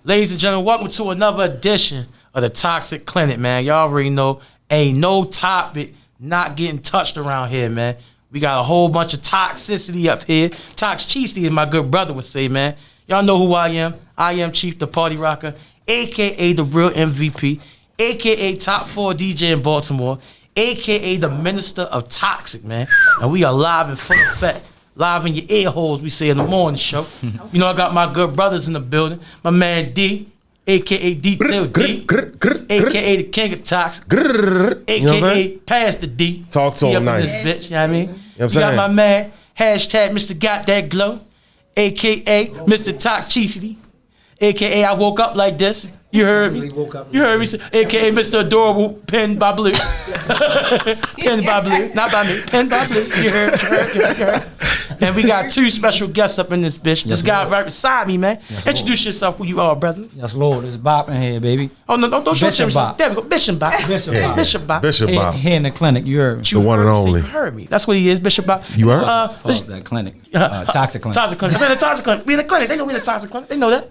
Ladies and gentlemen, welcome to another edition of the Toxic Clinic, man. Y'all already know, ain't no topic not getting touched around here, man. We got a whole bunch of toxicity up here. Toxicity, as my good brother would say, man. Y'all know who I am. I am Chief the Party Rocker, a.k.a. the real MVP, a.k.a. top 4 DJ in Baltimore, a.k.a. the Minister of Toxic, man. And we are live in full effect. Live in your ear holes, we say in the morning show. You know, I got my good brothers in the building. My man D, a.k.a. Detail D, a.k.a. the King of Toxic, a.k.a. Pastor D. Talk to him nice. Bitch, you know what I mean? You know what I'm You got saying? my man, hashtag Mr. Got That Glow, a.k.a. Mr. Toxicity, a.k.a. I woke up like this. You heard me. You heard me. A.k.a. Mr. Adorable, penned by Blue. Penned by Blue. Not by me. Penned by Blue. You heard. And we got 2 special guests up in this bitch. This guy right beside me, man. Introduce yourself, who you are, brother. Yes, Lord. It's Bop in here, baby. Oh, no, don't show Bishop yourself. Bop. There we go. Bishop Bop. Bishop Bop. Bishop Bob. Here in the clinic, you heard me. The one and only. You heard me. That's what he is, Bishop Bop. You heard? That clinic. Toxic clinic. Toxic clinic. I said the toxic clinic. We in the clinic. They know we in the toxic clinic. They know that.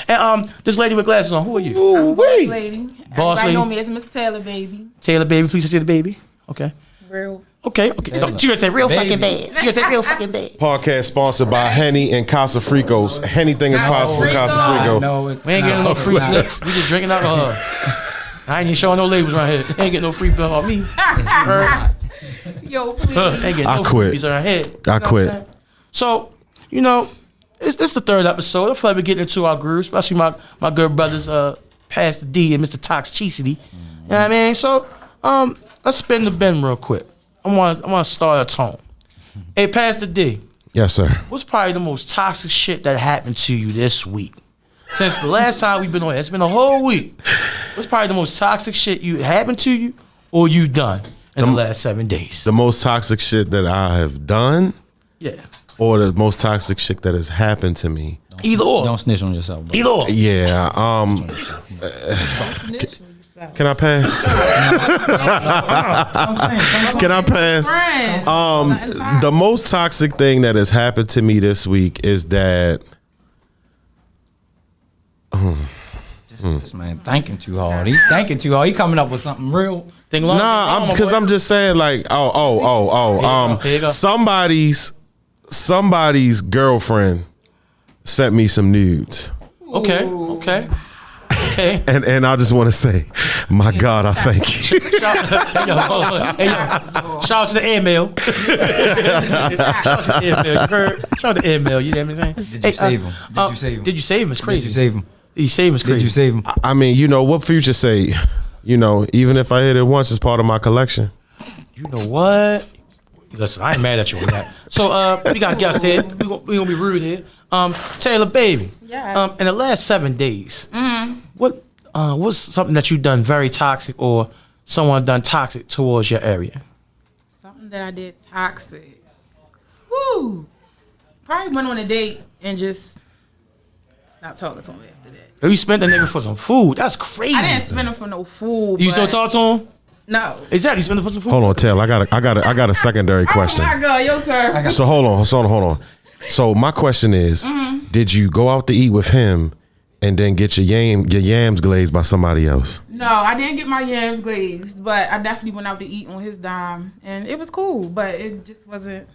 And this lady with glasses on, who are you? Ooh, Boss wait. lady. Boss Everybody lady. know me as Miss Taylor, baby. Taylor, baby. Please say the baby. Okay. Real. Okay. Taylor. She gonna say real Baby. fucking bad. She gonna say real fucking bad. Podcast sponsored by Henny and Casa Fricos. Anything is possible, Fricos. Casa Frico. No, it's We ain't getting no free slicks. We just drinking alcohol. I ain't even showing no labels right here. Ain't getting no free bill on me. Yo, please. Ain't getting I no quit. freebies around here. I You know what quit. I'm saying? So, you know, this the 3rd episode. I feel like we're getting into our groove, especially my good brothers, Pastor D and Mr. Toxicity. You know what I mean? So, let's spin the bin real quick. I want to start a tone. Hey, Pastor D, Yes, sir. what's probably the most toxic shit that happened to you this week? Since the last time we've been on here, it's been a whole week. What's probably the most toxic shit you happened to you or you done in the last 7 days? The most toxic shit that I have done, Yeah. or the most toxic shit that has happened to me. Either or. Don't snitch on yourself, bro. Either or. Yeah. Can I pass? Can I pass? Friend. The most toxic thing that has happened to me this week is that This man thinking too hard. He thinking too hard. He coming up with something real. Think long, nah, because I'm just saying like Here you go. somebody's girlfriend sent me some nudes. Okay. And I just want to say, my God, I thank you. Shout out to the airmail. Shout out to the airmail. You heard? Shout out to the airmail. You know what I'm saying? Did you save him? Did you save him? Did you save him? It's crazy. Did you save him? He saved him. It's crazy. Did you save him? I mean, you know, what Future say, you know, even if I hit it once, it's part of my collection. You know what? Listen, I ain't mad at you on that. So we got guests here. We gonna be rude here. Taylor, baby. Yes. In the last 7 days, what's something that you done very toxic or someone done toxic towards your area? Something that I did toxic. Woo. Probably went on a date and just stopped talking to him after that. If you spent the nigga for some food, that's crazy. I didn't spend him for no food. You still but- talk to him? No. Exactly. You spent it for some food. Hold on, Taylor. I got a secondary question. Oh my God, your turn. So hold on. So my question is, did you go out to eat with him and then get your yams glazed by somebody else? No, I didn't get my yams glazed, but I definitely went out to eat on his dime, and it was cool. But it just wasn't.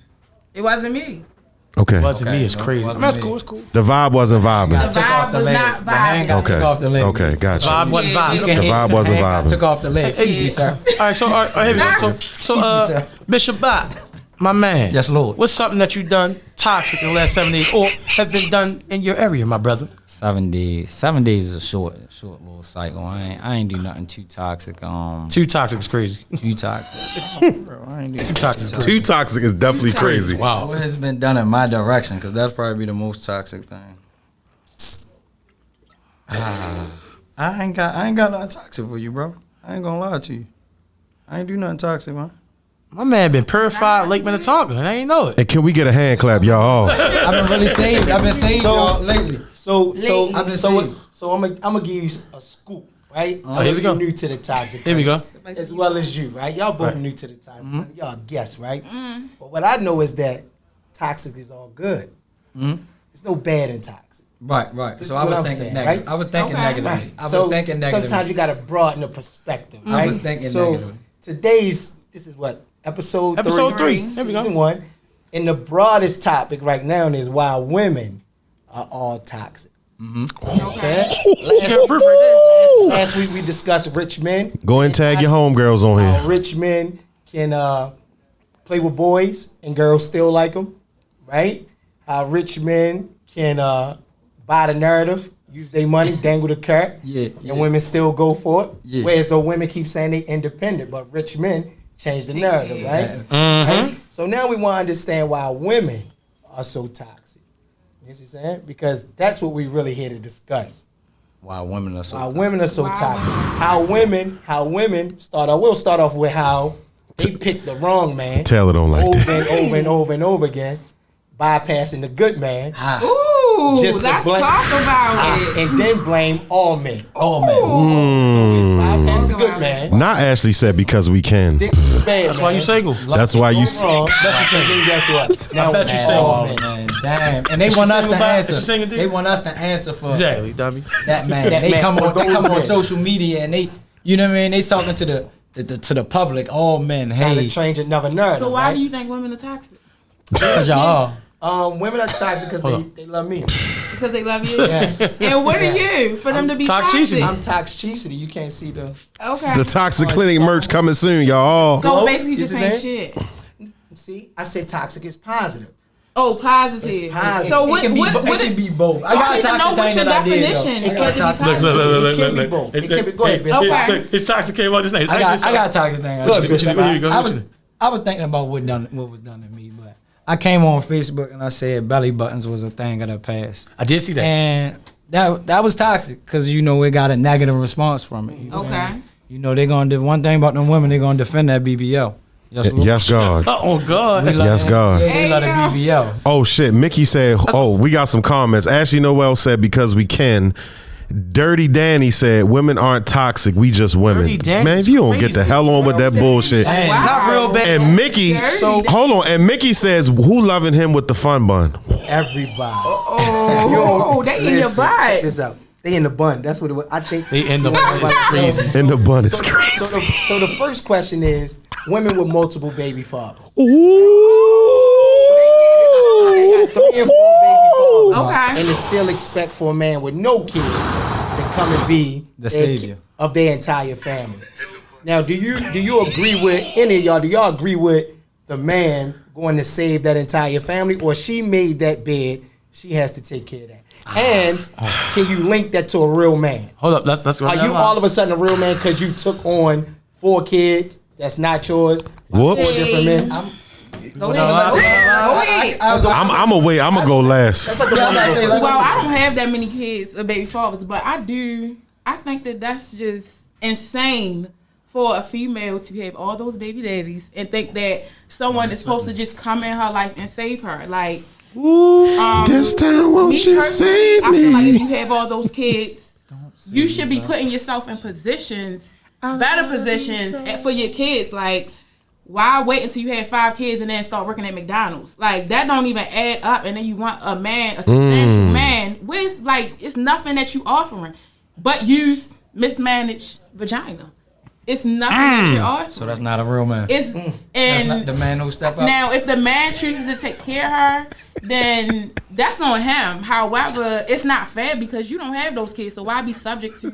It wasn't me. Okay. Wasn't me. Okay, It's no, crazy. wasn't That's me. cool. It's cool. The vibe wasn't The vibing. Took off vibe the was leg. not The hand vibing. got Okay. took off the leg. Okay, gotcha. Vibe wasn't Yeah, vibe. yeah. The vibe wasn't hand got vibing. took off the leg. Excuse me, sir. All right, so here we go. So Bishop Bop, my man. Yes, Lord. What's something that you done toxic in the last 7 days, or have been done in your area, my brother? 7 days. 7 days is a short little cycle. I ain't do nothing too toxic. Too toxic is crazy. Too toxic. Bro, I ain't do Too toxic is crazy. Too toxic is definitely crazy. Wow. What has been done in my direction? Because that's probably the most toxic thing. I ain't got nothing toxic for you, bro. I ain't gonna lie to you. I ain't do nothing toxic, man. My man been purified Lake Minnetonka, and I ain't know it. And can we get a hand clap, y'all? I've been really saved. I've been saved y'all lately. So I've been saved. I'm gonna give you a scoop, right? Oh, here we go. You're new to the toxic. Here we go. As well as you, right? Y'all both Right. new to the toxic. Y'all guess, right? But what I know is that toxic is all good. There's no bad in toxic. Right. This So is I what was I'm thinking saying, negative. right? I was thinking Okay. negatively. I was So thinking negatively. sometimes you got to broaden the perspective, right? I was thinking so negatively. this is what episode Episode 3. Three. There we season go. 1, and the broadest topic right now is why women are all toxic. Okay. Last week we discussed rich men. Go and tag your homegirls on How here. rich men can play with boys and girls still like them, right? How rich men can buy the narrative, use their money, dangle the carrot, Yeah. and women still go for it. Yeah. Whereas though women keep saying they independent, but rich men change the narrative, right? Yeah. Right? So now we want to understand why women are so toxic. You see what I'm saying? Because that's what we really here to discuss. Why women are so Why women are so Why toxic. women? How women start off. We'll start off with how they picked the wrong man Taylor don't like over that. and over and over and over again, bypassing the good man, Ooh, Just to let's blame- talk about it. and then blame all men. Oh man. Bypass the Talk good about man. Not Ashley said because we can. Dick is bad, That's why you single. That's why you. wrong. Then guess what? Now bet you all single. Oh men. man, damn! And they want us single to by- answer. is she single, dude? They want us to answer for Exactly, dummy. that man. That They man come for on. They those come on men. social media and they, you know what I mean? They talking to the public. All men. Trying Hey, to change another narrative. So why right? do you think women are toxic? cause y'all. Women are toxic because they love me. Because they love you. Yes. And what are you for them to be Toxicity. toxic? I'm toxicity. You can't see the. Okay. The Toxic Clinic merch coming soon, y'all. So Hello? basically, You just see ain't that? shit. See, I said toxic is positive. Oh, positive. It's positive. So It what? can be, What? it What? can be both. So I need to know what's your definition It for can it to be toxic. Look. It can be both. It can be. Go ahead, bitch. Okay. Look, his toxic came out this night. I got a toxic thing. I Look, should- bitch, Here you go. I was thinking about what was done to me, but I came on Facebook and I said belly buttons was a thing of the past, I did see that. and that was toxic because you know we got a negative response from it. You know what I Okay. mean? You know they're gonna do one thing about them women. They're gonna defend that BBL. Yes, Lord. Yes, God. Oh God. We love Yes, that- God. Yeah, they love the Hey, BBL. Oh shit, Mickey said. Oh, we got some comments. Ashley Noel said because we can. Dirty Danny said women aren't toxic. We just women. Dirty Danny's Man, if you don't get the crazy. hell on with that bullshit. Dang. Wow. Not real bad. And Mickey, Dirty hold on. And Mickey says, "Who loving him with the fun bun?" Everybody. Oh, they in your Listen, check butt. this out. They in the bun. That's what it was. I think. They end up it's crazy. And the bun is So crazy. so the first question is women with multiple baby fathers. They got 3 and 4 baby fathers. Okay. And they still expect for a man with no kids to come and be The their savior. of their entire family. Now, do you agree with any of y'all? Do y'all agree with the man going to save that entire family, or she made that bed? She has to take care of that. And can you link that to a real man? Hold up, let's go. Are you all of a sudden a real man because you took on 4 kids that's not yours? 4 Whoops. different men. Go ahead. Go ahead. I'm gonna wait. I'm gonna go last. That's like the one to go first. Well, I don't have that many kids or baby fathers, but I do. I think that that's just insane for a female to have all those baby daddies and think that someone is supposed to just come in her life and save her. Like, This time, won't me you personally, save I feel like if me? you have all those kids, you should be putting yourself in positions, better positions for your kids. Like, why wait until you have 5 kids and then start working at McDonald's? Like, that don't even add up. And then you want a man, a substantial man. Where's, like, it's nothing that you offering but use mismanaged vagina. It's nothing that you're offering. So that's not a real man. It's That's and not the man who step up. now, if the man chooses to take care of her, then that's on him. However, it's not fair because you don't have those kids. So why be subject to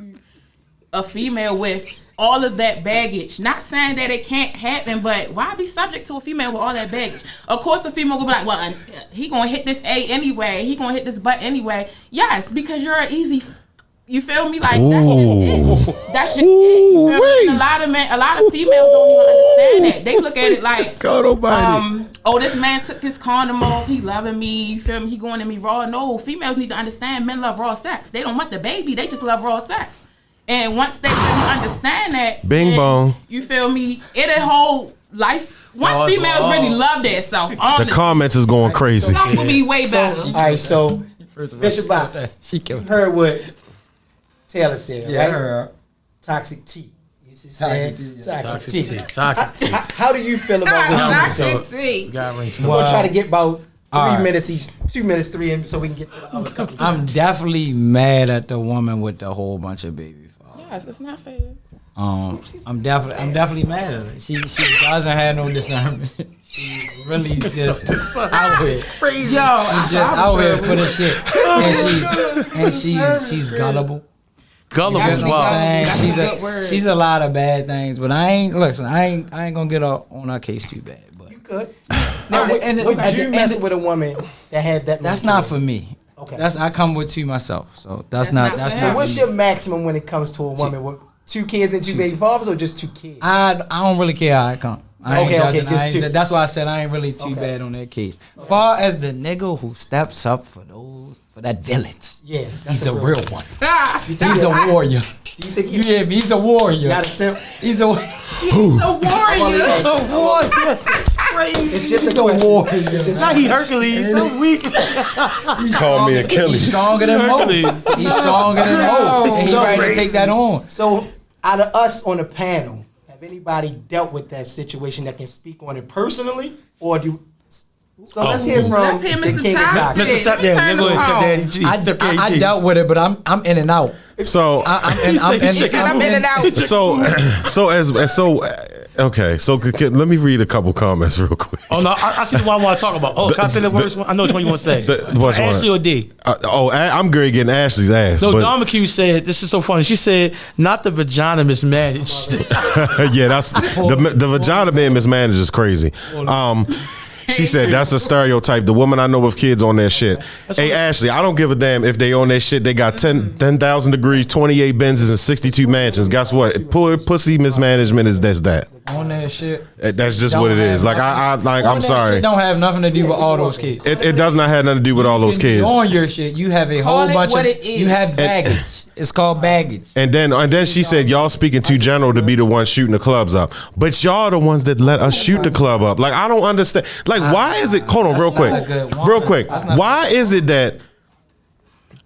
a female with all of that baggage? Not saying that it can't happen, but why be subject to a female with all that baggage? Of course, the female will be like, well, he gonna hit this A anyway. He gonna hit this butt anyway. Yes, because you're an easy. You feel me? Like that's just it. You feel me? And a lot of females don't even understand that. They look at it like, oh, this man took his condom off. He loving me. You feel me? He going to me raw. No, females need to understand. Men love raw sex. They don't want the baby. They just love raw sex. And once they really understand that, Bing then, bong. you feel me? It'll whole life. Once females really love themselves, The comments is going crazy. stuff will be way better. All right, so Bishop Bob, She killed heard what Taylor said, Yeah, right? her. Toxic tea. You see Toxic saying? tea, yeah. Toxic Toxic tea. tea. Toxic tea. How do you feel about what you Not said? good tea. Got ring We're gonna try to get about 3 right. minutes each, 2 minutes, 3, and so we can get to the other couple. I'm definitely mad at the woman with the whole bunch of baby fathers. Yes, it's not fair. I'm definitely mad at her. She doesn't have no discernment. She's really just out here. Yo, Just out here for the shit. And she's gullible. Gullible. You know what I'm That's saying? a good word. She's a lot of bad things, but I ain't gonna get on her case too bad. But You could. No, Now, and would at the you end mess of- with a woman that had that? that's many not kids? for me. Okay. I come with two myself, so that's not not So fair. what's your maximum when it comes to a woman with 2 kids and 2 baby fathers, or just 2 kids? I don't really care how it come. I ain't Okay, judging. just I ain't two. That's why I said I ain't really too bad on that case. Far as the nigga who steps up for that village, Yeah, he's a real one. Ah, He's a warrior. Do you think You hear me? He's a warrior. not a simp? He's a warrior. he's a warrior. It's just He's a a question. warrior. It's just Now he Hercules. So weak. Call me Achilles. He's stronger than most. He's stronger than most. And he So ready to crazy. take that on. So, out of us on the panel, have anybody dealt with that situation that can speak on it personally, or do? So let's hear from Let's hear the Mr. king of Toxic. toxic. Mr. Stepdaddy. Turn Go ahead, it Stepdaddy on. G. I dealt with it, but I'm in and out. So I'm in and out. okay. So let me read a couple comments real quick. Oh no, I see the one I want to talk about. Oh, can I say the worst one? I know which one you want to say. Which one? Ashley or D? I'm great getting Ashley's ass. So but Dom McHugh said, this is so funny. She said, not the vagina mismanaged. yeah, that's the vagina being mismanaged is crazy. She said that's a stereotype. The woman I know with kids on their shit. Hey Ashley, I don't give a damn if they on their shit. They got 10,000 degrees, 28 Benzes, and 62 mansions. Guess what? Poor pussy mismanagement is that. On that shit. That's just what it is. Like I'm That sorry. shit don't have nothing to do with all those kids. It does not have nothing to do with all those You can be kids. on your shit, you have a Call whole it bunch what of. it is. You have baggage. It's called baggage. And then she said y'all speaking too general to be the ones shooting the clubs up. But y'all the ones that let us shoot the club up. Like I don't understand. Like why is it? Hold on, real quick, not a good one. real quick. That's not Why is it that?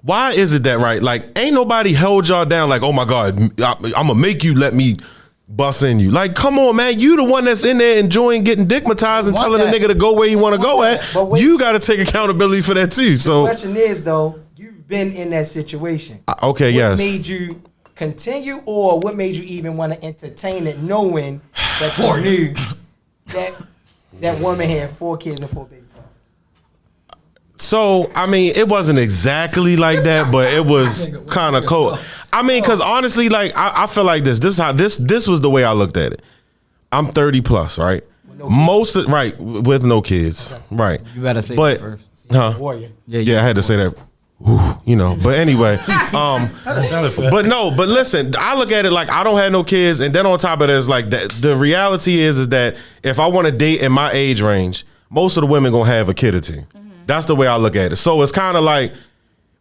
Why is it that right? Like ain't nobody held y'all down. Like oh my god, I'm gonna make you let me bust in you. Like come on, man, you the one that's in there enjoying getting dickmatized and Want telling that. the nigga to go where you want to go at. But wait. You got to take accountability for that too. The So question is though, you've been in that situation. okay, What yes. made you continue, or what made you even want to entertain it, knowing that you knew that woman had 4 kids and 4 baby fathers? So I mean, it wasn't exactly like that, but it was kind of cool. I mean, because honestly, like I feel like this is how this was the way I looked at it. I'm 30 plus, right? Most of, right with no kids, right? You better say But that first. huh? Warrior. Yeah, I had to say that. Ooh, you know, but anyway, but no, but listen, I look at it like I don't have no kids, and then on top of that, it's like the reality is that if I want to date in my age range, most of the women gonna have a kid or two. That's the way I look at it. So it's kind of like,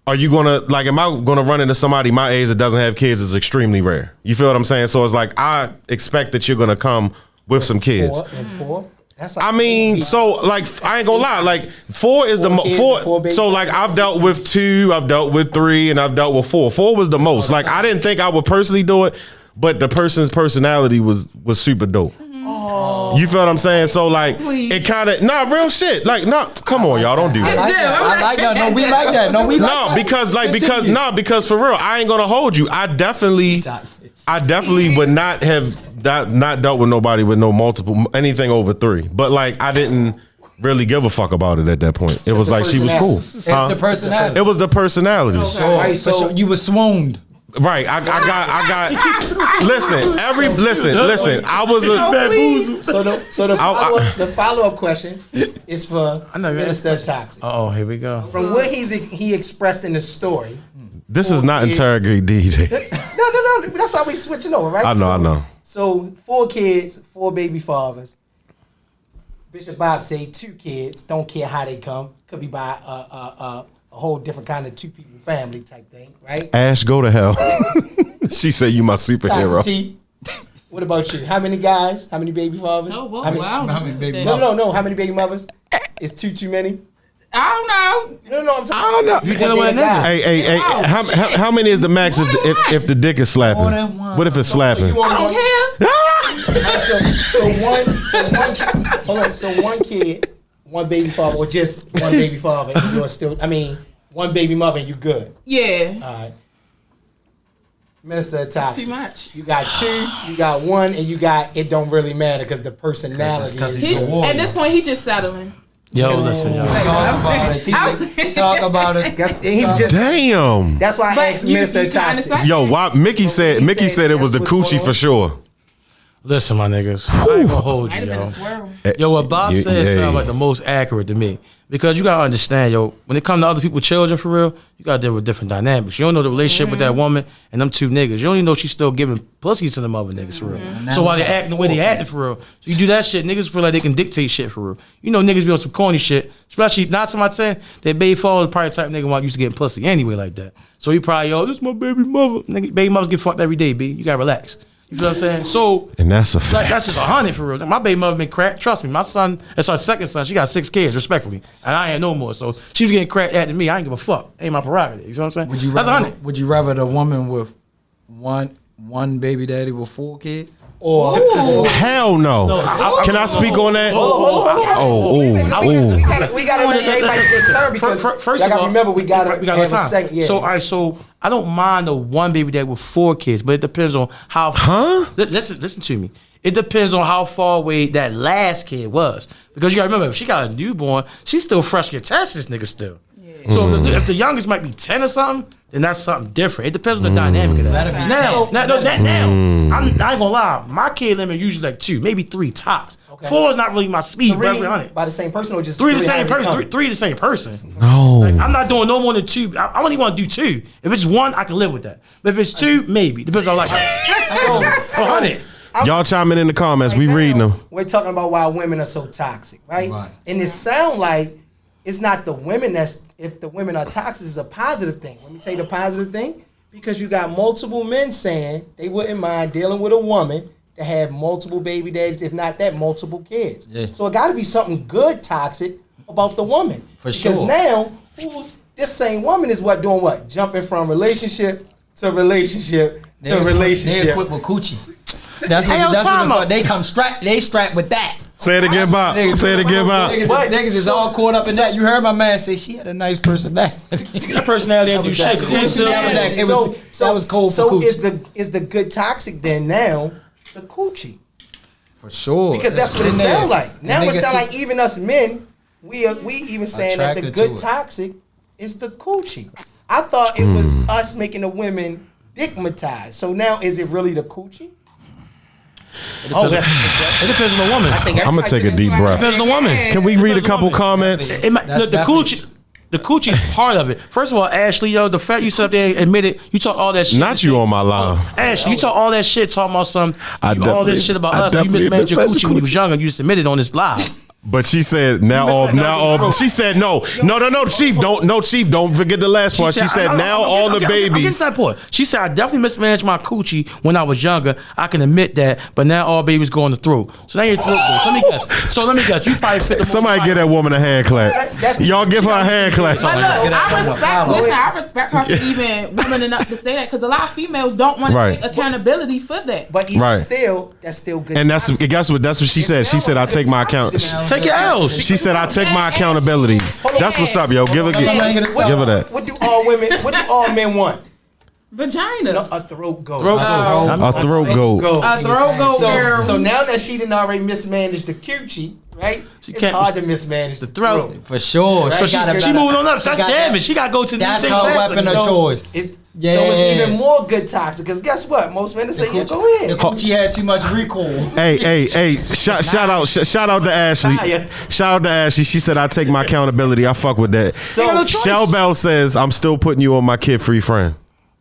are you gonna like? Am I gonna run into somebody my age that doesn't have kids? Is extremely rare. You feel what I'm saying? So it's like I expect that you're gonna come with some kids. 4 and 4. That's like I mean, so like I ain't gonna lie, like 4 is the Four kids, 4. 4 babies. So like I've dealt with 2, I've dealt with 3, and I've dealt with 4. 4 was the most. Like I didn't think I would personally do it, but the person's personality was super dope. Oh. You feel what I'm saying? So like Please. it kind of real shit. Like come on, y'all don't do I that. like that. I like that. No, we like that. No, we like No, that. because for real, I ain't gonna hold you. I definitely would not have not dealt with nobody with no multiple anything over 3. But like I didn't really give a fuck about it at that point. It was like she was cool. It's the personality. It was the personality. Okay. Right, so you were swooned. Right. I got listen, listen, I was a Please. So the follow up question is for I know, man. Minister Toxic. Oh, here we go. From what he expressed in the story. this is not interrogate DJ. No. That's how we switching over, right? I know. So 4 kids, 4 baby fathers. Bishop Bob say 2 kids. Don't care how they come. Could be by a whole different kind of 2 people family type thing, right? Ash, go to hell. She said you my superhero. Toxic T. What about you? How many guys? How many baby fathers? Oh, whoa, How many- wow. How many baby No. How many baby mothers? Is 2 too many? I don't know. No. I'm talking. I don't know. You dealing with a nigga. Hey, Oh, how many is the max if the dick is slapping? More than one. What if it's slapping? You want I don't care. So one one baby father or just one baby father and you're still, one baby mother and you good. Yeah. All right. Minister of That's Toxic. too much. You got 2, you got 1, and you got it don't really matter because the personality. Because is- he's a warrior. At this point, he just settling. Yo, listen, yo. Talk about it. Talk about it. That's, and he just, Damn. that's why I But asked you- Minister you of kinda Toxic. said- Yo, why Mickey said it was the that's what's coochie going for on. sure. Listen, my niggas. I ain't gonna hold Might you, have been yo. a swirl. Yo, what Bob Yeah, said yeah. sounds like the most accurate to me. Because you gotta understand, yo, when it comes to other people's children for real, you gotta deal with different dynamics. You don't know the relationship with that woman and them 2 niggas. You don't even know she's still giving pussies to them other niggas for real. So while they acting the way they acting for real, so you do that shit, niggas feel like they can dictate shit for real. You know niggas be on some corny shit, especially 9 times out of 10, that baby father is probably the type of nigga want used to getting pussy anyway like that. So he probably, yo, this is my baby mother. Nigga, baby mothers get fucked every day, B. You gotta relax. You feel what I'm saying? So And that's a like, fact. that's just 100 for real. My baby mother been cracked. Trust me, my son, that's our second son. She got 6 kids, respectfully, and I ain't no more. So she was getting cracked at me. I ain't give a fuck. Ain't my prerogative. You know what I'm saying? Would you that's rather? 100. Would you rather the woman with one baby daddy with 4 kids? Or Hell no. Can I speak on that? Oh, we got to let everybody get turn because First y'all of gotta all, remember we got we to got have no a time. second. Yeah. So, all right, so I don't mind the one baby dad with 4 kids, but it depends on how. Huh? Listen to me. It depends on how far away that last kid was, because you gotta remember, if she got a newborn, she's still fresh attached to this nigga still. So if the youngest might be 10 or something, then that's something different. It depends on the dynamic of that. Now, I ain't gonna lie. My kid limit usually like 2, maybe 3 tops. Okay. 4 is not really my speed. Three But 100. by the same person or just 3 the same how they person. come? 3 the same person. No. Like, I'm not doing no more than 2. I only want to do 2. If it's 1, I can live with that. But if it's 2, maybe. Depends on like. So, 100. Y'all chiming in the comments. We now, reading them. We're talking about why women are so toxic, right? Right. And it sound like it's not the women if the women are toxic is a positive thing. Let me tell you the positive thing. Because you got multiple men saying they wouldn't mind dealing with a woman that have multiple baby daddies, if not that, multiple kids. Yeah. So it got to be something good toxic about the woman. For because sure. now, this same woman is doing what? Jumping from relationship to relationship to They relationship. equipped with coochie. That's Hey, yo, what time the out. fuck. They come strapped. They strapped with that. Say it again, Bob. Say it again, Bob. Niggas is all caught up in that. You heard my man say she had a nice personality. That personality didn't do shit. 'Cause they still- That was cold for So coochie. is the good toxic then now the coochie? For sure. Because that's what it in there. sound like. Now And it niggas sound think- like even us men, we even saying that the Attracted good to it. toxic is the coochie. I thought it was us making the women dickmatized. So now is it really the coochie? It depends on the woman. I'm gonna take a deep breath. Depends on the woman. Can we read a couple comments? It might, look, the coochie is part of it. First of all, Ashley, yo, the fact you sat up there and admitted you talk all that shit. Not you on my line. Ashley, you talk all that shit talking about all definitely- this shit about I us. You definitely mismanaged your mismanaged coochie when you was coochie. younger. You just admitted on this live. But she said now all. She said no, Chief, don't forget the last part. She said now all the I'm getting babies. to that point. She said I definitely mismanaged my coochie when I was younger. I can admit that, but now all babies going to throat. So now your throat goes. So let me guess. You probably fit the Somebody get that woman a hand clap. That's- Y'all give her a hand clap. But look, I respect her for even woman enough to say that because a lot of females don't want Right. to take accountability for that. But even Right. still, that's still good. And that's toxic. guess what? That's what she said. She said I take my account. Take your L's. She said I take my accountability. That's what's up, yo. Give her Give her that. What do all men want? Vagina. No, a throat goat. Throat A throat goat. Go. Throat go girl. So now that she didn't already mismanage the coochie, right? It's can't- hard to mismanage the throat. For sure. Right. She moving on up. That's damage. She got to go to the That's big her back. weapon of So choice. It's, Yeah. So it's even more good toxic because guess what? Most men say, yeah, go The ahead. coochie had too much recoil. Hey! Shout out to Ashley. Shout out to Ashley. She said I take my accountability. I fuck with that. So Shell Bell says I'm still putting you on my kid free friend.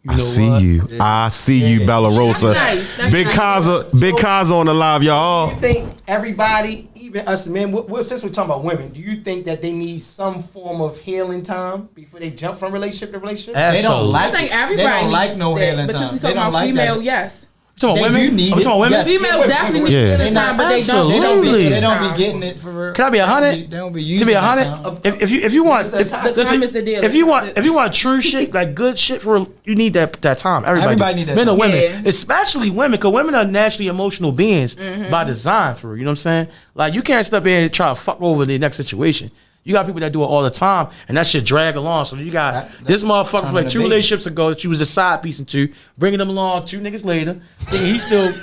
I see you. I see you, Bella Rosa. That's nice. That's Big nice. Kaza, Big Kaza on the live, y'all. Do you think everybody, even us men, since we're talking about women, do you think that they need some form of healing time before they jump from relationship to relationship? They don't Absolutely. like I think it. everybody They don't like needs no that, healing but time. since we They talking don't about like female, that. yes. Talking about They women? do need I'm talking about women? Yes. Females definitely need Yeah. to get a time, but they don't. Absolutely. They don't be getting it for. Can I be 100? They don't be To using be that 100, time. if you want, The time is the deal. if you want true shit, like good shit, for you need that time. Everybody need that men time. or women, Yeah. especially women, because women are naturally emotional beings by design. For real, you know what I'm saying? Like you can't step in and try to fuck over the next situation. You got people that do it all the time, and that shit drag along. So you got this motherfucker from like 2 relationships ago that you was a side piece into, bringing them along 2 niggas later. He's still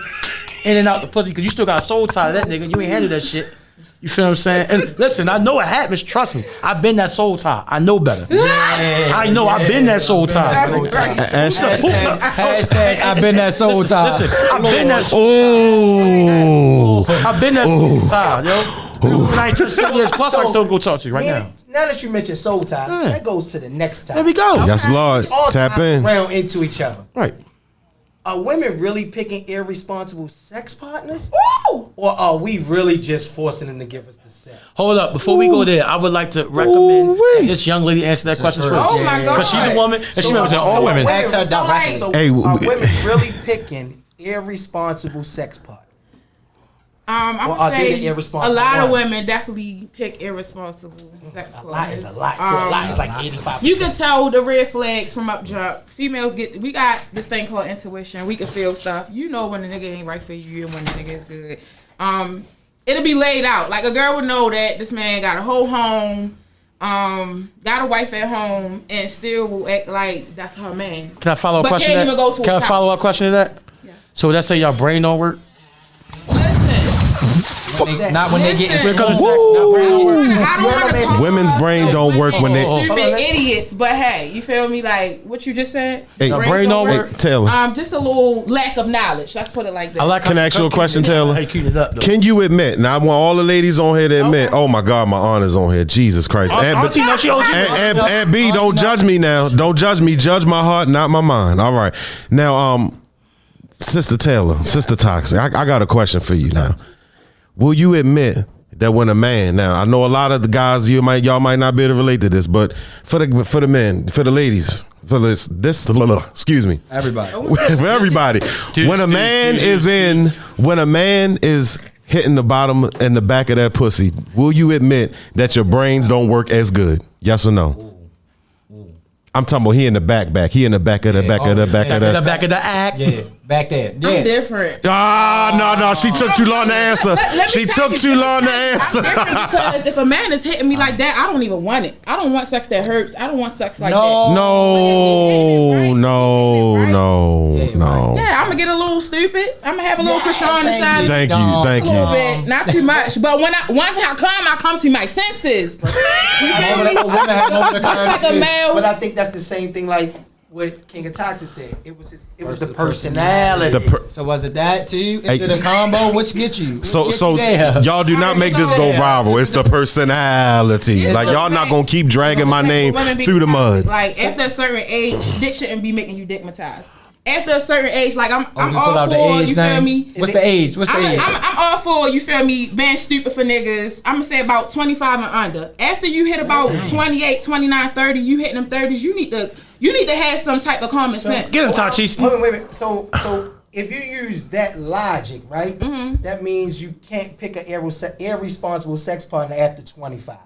in and out the pussy because you still got a soul tie to that nigga. You ain't handle that shit. You feel what I'm saying? And listen, I know it happens. Trust me, I've been that soul tie. I know better. I know I've been that soul tie. Hashtag I've been that soul tie. Listen, I've been that soul. Oh, I've been that soul tie, yo. When I ain't touched 6 years plus, I still go talk to you right now. Now that you mentioned soul tie, that goes to the next time. There we go. yes, Lord. All Tap ties in. round into each other. Right. Are women really picking irresponsible sex partners? Ooh! Or are we really just forcing them to give us the sex? Hold up. Before we go there, I would like to recommend Ooh-wee. this young lady answer that question first. Oh my God! Because she's a woman and she represents all women. Ask her So, directly. like, So Hey, are women really picking irresponsible sex partners? I Or would are they say the a irresponsible lot of one? women definitely pick irresponsible sex A lot partners. is a lot to a lot. It's like 85%. You can tell the red flags from up jump. Females we got this thing called intuition. We can feel stuff. You know when a nigga ain't right for you and when the nigga is good. It'll be laid out. Like a girl would know that this man got a whole home, got a wife at home, and still will act like that's her man. Can I follow a But question can't to even go that? to a Can I couch. follow up question to that? Yes. So would that say y'all brain don't work? Listen. Not when they get Listen. in Because slow. sex, not brain don't work. I don't wanna call Women's brain don't work when they. stupid idiots, but hey, you feel me? Like what you just said. Hey, brain don't work. Hey, Taylor. Just a little lack of knowledge. Let's put it like that. I like Can I ask you a question, Taylor? Hey, keep it up, though. Can you admit? Now I want all the ladies on here to admit. Okay. Oh my God, my aunt is on here. Jesus Christ. Auntie, no, she OG. And B, don't judge me now. Don't judge me. Judge my heart, not my mind. All right. Now, Sister Taylor, Sister Toxic, I got a question for you now. Will you admit that when a man, now I know a lot of the guys y'all might not be able to relate to this, but for the men, for the ladies, for this excuse me. Everybody. For everybody. When a man is hitting the bottom and the back of that pussy, will you admit that your brains don't work as good? Yes or no? I'm talking about he in the back. He in the back of the back of the back of The the. back of the act. Yeah, back there. I'm Yeah. different. No. She took too long to answer. Let me She tell took you, too long to I'm answer. different because if a man is hitting me like that, I don't even want it. I don't want sex that hurts. I don't want sex like that. No. Yeah, I'm gonna get a little stupid. I'm gonna have a little cushion on the side. Thank A you. little bit, not too much. But once I come to my senses. You feel me? Just like a male. But I think that's the same thing like what King of Toxic said. It was the personality. So was it that too? Hey. Is it a combo? Which get you? So Which get you there? y'all do not make this go viral. It's the personality. Like y'all not gonna keep dragging my name through the mud. Like after a certain age, dick shouldn't be making you dickmatized. After a certain age, like I'm we pull all out the for, age you feel thing? me? What's the age? What's the age? I'm all for, you feel me, being stupid for niggas. I'm gonna say about 25 and under. After you hit about 28, 29, 30, you hitting them 30s, you need to have some type of common sense. Get him, Tachi. Wait a minute. So if you use that logic, right? That means you can't pick an irresponsible sex partner after 25.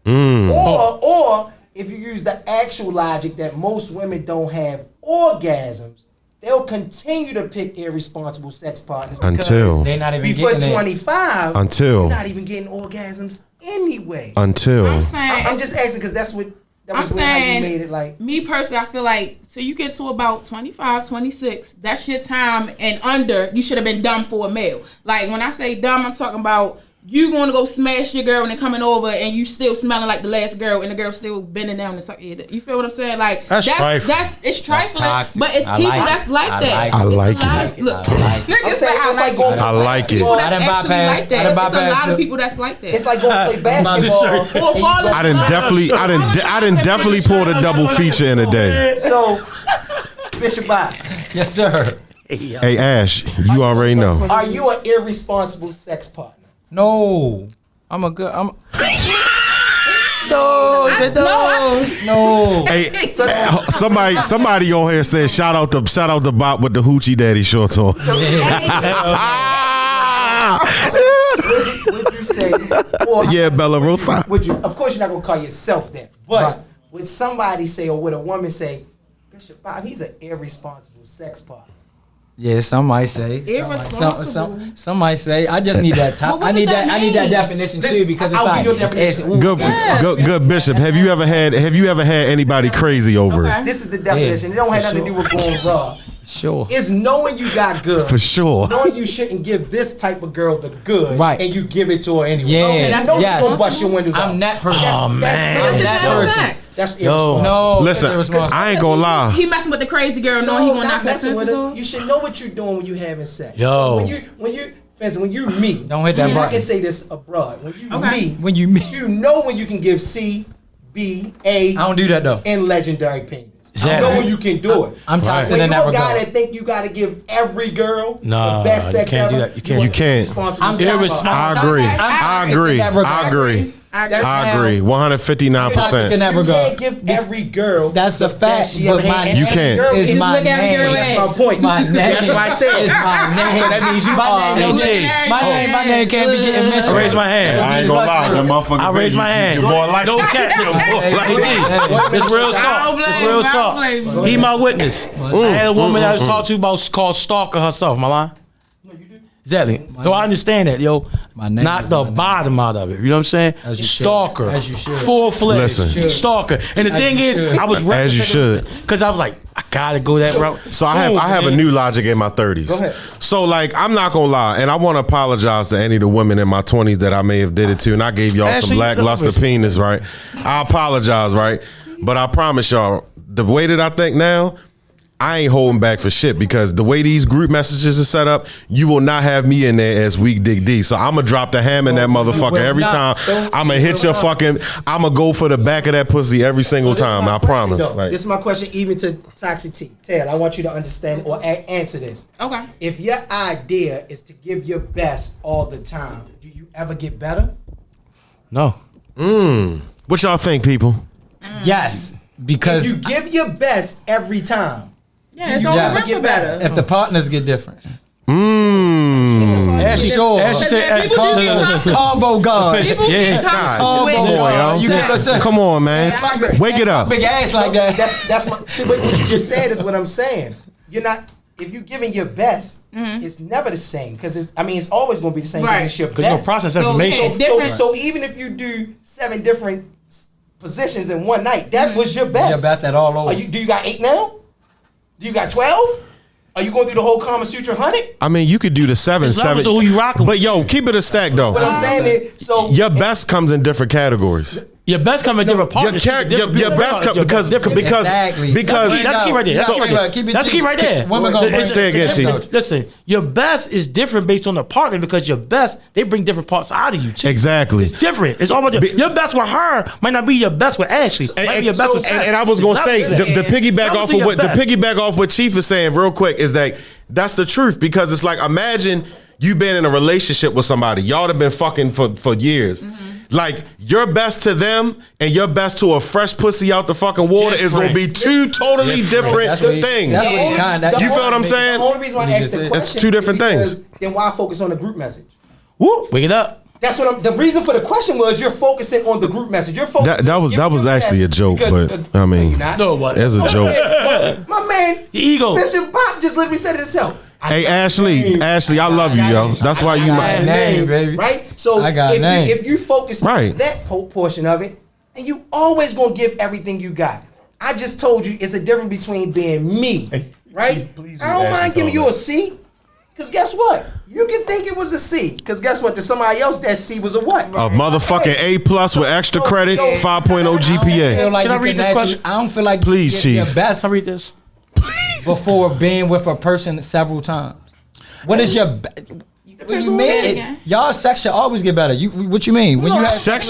Or if you use the actual logic that most women don't have orgasms, they'll continue to pick irresponsible sex partners Until They not even before getting it. 25, Until. you're not even getting orgasms anyway. I'm saying, I'm just asking because that was how you saying, made it like. me personally, I feel like, so you get to about 25, 26, that's your time and under, you should have been dumb for a male. Like, when I say dumb, I'm talking about you going to go smash your girl and then coming over and you still smelling like the last girl and the girl still bending down and sucking your dick. You feel what I'm saying? Like, That's trifling. It's trifling, toxic. but it's I people like that's it. like that. I like It's a lot it. of- Look, I like it. niggas I'm say saying it's like going I like it. People that's I done actually bypassed- like that. I done It's a bypassed lot of the- people that's like that. It's like going to play basketball. Or fall I didn't definitely pulled a double feature in a day. So, Bishop Bob, Yes, sir. Hey Ash, you already know. are you an irresponsible sex partner? No. I'm a good. No. Hey, somebody on here said shout out to Bob with the hoochie daddy shorts on. Would you say? Or Yeah, Bella Rosa. Would you? Of course, you're not gonna call yourself that. But Right. would somebody say, or would a woman say, Bishop Bob, he's an irresponsible sex partner? Yeah, some might say. Irresponsible. Some might say. I just need that top. What I need does that. that I need that mean? definition too because it's I'll like give you a it's definition. Good Bishop. Have you ever had anybody crazy over Okay. it? This is the definition. It don't have nothing to do with going raw. sure. It's knowing you got good. For sure. Knowing you shouldn't give this type of girl the good, Right. and you give it to her anyway. Yeah. Okay, You that's know she's yes. gonna bust your windows out. I'm that person. Oh, man. That's just that having person. sex. That's Yo. irresponsible. No. Listen, that's irresponsible. I ain't gonna lie. He messing with the crazy girl, knowing No, he gonna not knock that messing with sense her. off. You should know what you're doing when you having sex. Yo. When you meet, Don't hit that and I button. can say this abroad. When you Okay. meet, When you meet, you know when you can give C, B, A, I don't do that though. and legendary penis. Exactly. You know when you can do it. I'm toxic When in you're that a guy regard. that think you got to give every girl Nah, the best you sex can't do ever, that. You can't. You can't. Responsible I'm sex irresponsible. partner. I agree. Okay. I agree. I I agree. I agree. Toxic in 159%. that You regard. can't give every girl. That's the a fact, best she but ever had. my- And You every can't. girl It's is- my look at your name. ass. That's my point. My name. That's what I said. It's my name. So that means you my are. name. Hey, G. My name can't be getting missed. I raise my hand. I ain't gonna lie, that motherfucker. I raise my hand. You're more like No cap. Like Hey, it's real I don't talk. blame It's you. real I don't talk. blame you. He my witness. I had a woman that I was talking to about called Stalker herself. My line? Exactly. So I understand that, yo. My name Not is the my name. bottom out of it. You know what I'm saying? As you should. Stalker. As you should. Full fledged. Listen. Stalker. And the As thing you is, should. I was As you should. Because I was like, I gotta go that route. So I have a man. new logic in my 30s. Go ahead. So like I'm not gonna lie, and I want to apologize to any of the women in my 20s that I may have did it to, and I gave y'all Ashley, some you lackluster good with it. penis, right? I apologize, right? But I promise y'all, the way that I think now, I ain't holding back for shit because the way these group messages are set up, you will not have me in there as Weak Dick D. So I'm gonna drop the ham in that motherfucker will every not. time. I'm gonna hit your fucking. I'm gonna go for the back of that pussy every single So this is time. my I question, promise. though. Like, This is my question, even to Toxic T. Ted, I want you to understand or answer this. Okay. If your idea is to give your best all the time, do you ever get better? No. what y'all think, people? Yes, If because you give your best every time, Yeah, it's you all Yeah. ever around get for better? if the partners get different, Ashley, sure. Ashley said, People do get comfortable. combo guard. People Yeah. get comfortable God, with come on, yo. You get what I'm saying? Come on, man. Wake it up. Big ass like that. That's my see. What you just said is what I'm saying. You're not. If you're giving your best, it's never the same because it's always going to be the same because Right. it's your because you best. process So, information. yeah, different. So even if you do 7 different positions in one night, that was your best. Your best at all over. Do you got 8 now? Do you got 12? Are you going through the whole Kama Sutra 100? I mean, you could do the 7, It's levels 7. to who you rocking But with. yo, keep it a stack though. What I'm saying is, so Your best comes in different categories. Your best come in different Your, partners. your best comes because Exactly. because That's the key right there. That's the key right there. Keep it That's the key right there. Women gonna bring Say again, Chief. Listen, your best is different based on the partner because your best, they bring different parts out of you too. Exactly. It's different. It's all about your best with her might not be your best with Ashley. Might be your best with and I was gonna say the piggyback off of what the piggyback off what Chief is saying real quick is that that's the truth because it's like imagine you been in a relationship with somebody y'all have been fucking for years. Like your best to them and your best to a fresh pussy out the fucking water is gonna be 2 totally different That's what he- things. that's what he kinda- You feel what I'm saying? The only reason why I asked the That's question two different is because things. Then why focus on the group message? Woo, wake it up. That's what I'm. The reason for the question was you're focusing on the group message. You're focusing. That was actually a joke, but I mean, you're not. No, what? it's a joke. My man, Your ego. Bishop Bob just literally said it himself. Hey Ashley, I love you, yo. That's why you I my got name, baby. Right? So I got name. if you focus Right. on that portion of it, and you always gonna give everything you got. I just told you it's a difference between being me, right? I don't mind giving you a C, because guess what? You can think it was a C, because guess what? To somebody else, that C was a what? a motherfucking A+ with extra credit, 5.0 I feel GPA. like Can I you read can this actually- question? I don't feel like Please, you get Chief. your best Can I read this? before being with a person several times. What is your? What do you Say it mean? again. Y'all sex should always get better. What you mean when you have Sex